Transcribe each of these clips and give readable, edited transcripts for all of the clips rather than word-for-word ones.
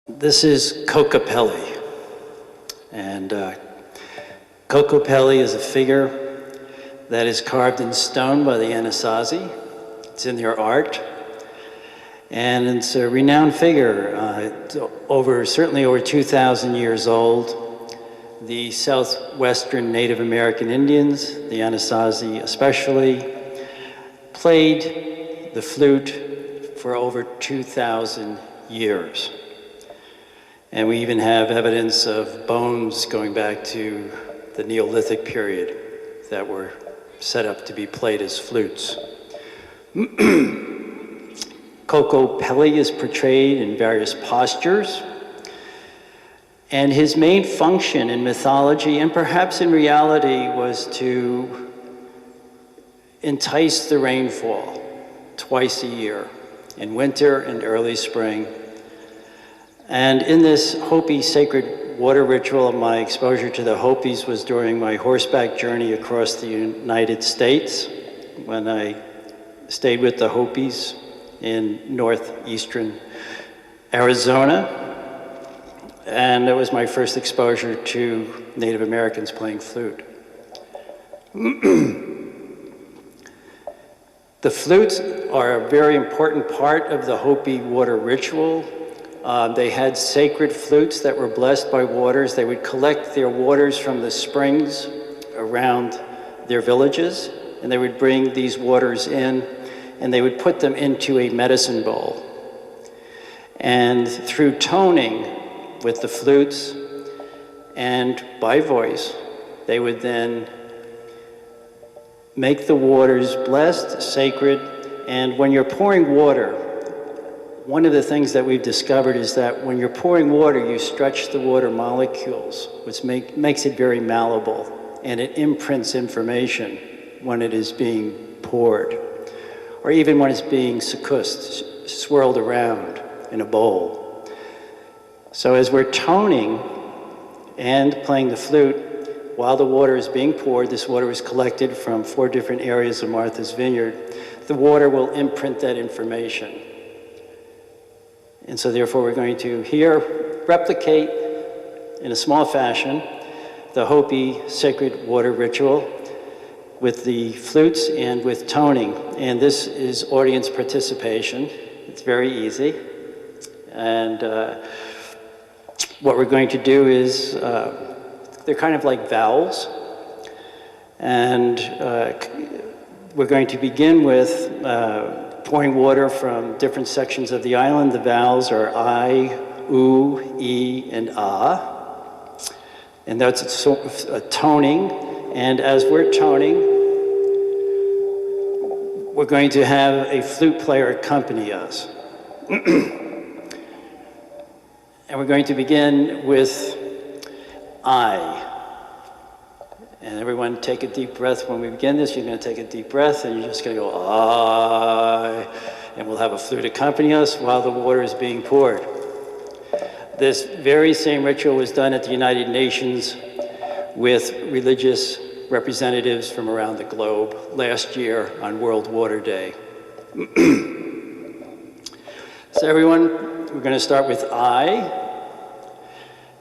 This is Kokopelli, and Kokopelli is a figure that is carved in stone by the Anasazi. It's in their art, and it's a renowned figure, certainly over 2,000 years old. The southwestern Native American Indians, the Anasazi especially, played the flute for over 2,000 years. And we even have evidence of bones going back to the Neolithic period that were set up to be played as flutes. Kokopelli is portrayed in various postures, and his main function in mythology, and perhaps in reality, was to entice the rainfall twice a year, in winter and early spring. And in this Hopi sacred water ritual, my exposure to the Hopis was during my horseback journey across the United States, when I stayed with the Hopis in northeastern Arizona. And that was my first exposure to Native Americans playing flute. The flutes are a very important part of the Hopi water ritual. They had sacred flutes that were blessed by waters. They would collect their waters from the springs around their villages, and they would bring these waters in, and they would put them into a medicine bowl. And through toning with the flutes and by voice, they would then make the waters blessed, sacred, and when you're pouring water, one of the things that we've discovered is that when you're pouring water, you stretch the water molecules, which makes it very malleable, and it imprints information when it is being poured, or even when it's being succussed, swirled around in a bowl. So as we're toning and playing the flute, while the water is being poured, this water is collected from 4 different areas of Martha's Vineyard, the water will imprint that information. And so therefore we're going to here replicate in a small fashion the Hopi sacred water ritual with the flutes and with toning. And this is audience participation. It's very easy. And what we're going to do is, they're kind of like vowels. And we're going to begin with pouring water from different sections of the island. The vowels are I, U, E, and A. And that's a toning. And as we're toning, we're going to have a flute player accompany us. And we're going to begin with I. And everyone take a deep breath. When we begin this, you're going to take a deep breath, and you're just going to go, ah, and we'll have a flute accompany us while the water is being poured. This very same ritual was done at the United Nations with religious representatives from around the globe last year on World Water Day. So everyone, we're going to start with I.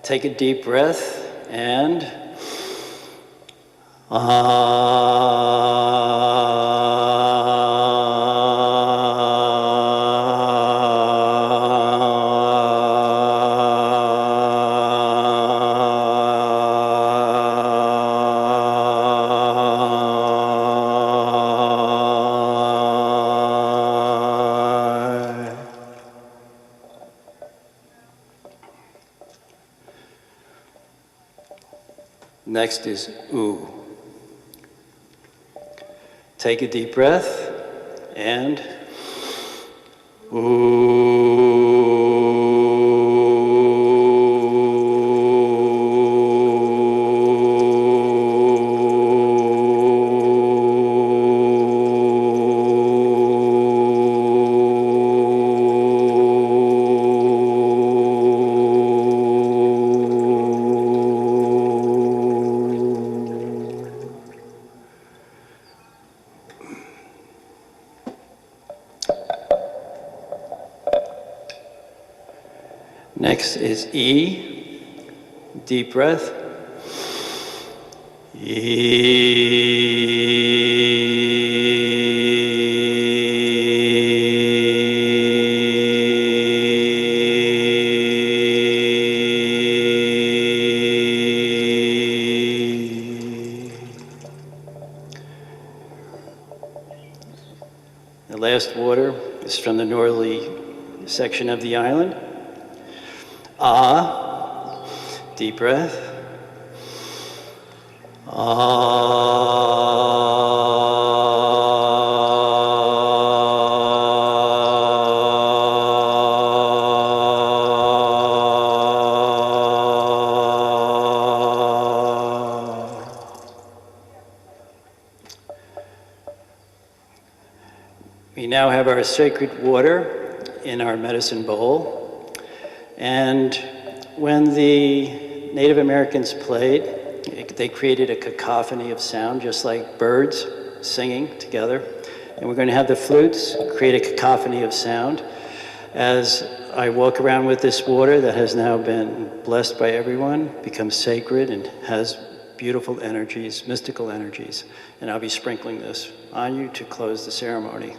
Take a deep breath, and next is U. Take a deep breath, and Next is E, deep breath. The last water is from the northerly section of the island. Ah, deep breath. We now have our sacred water in our medicine bowl. And when the Native Americans played, they created a cacophony of sound, just like birds singing together. And we're going to have the flutes create a cacophony of sound as I walk around with this water that has now been blessed by everyone, becomes sacred and has beautiful energies, mystical energies. And I'll be sprinkling this on you to close the ceremony.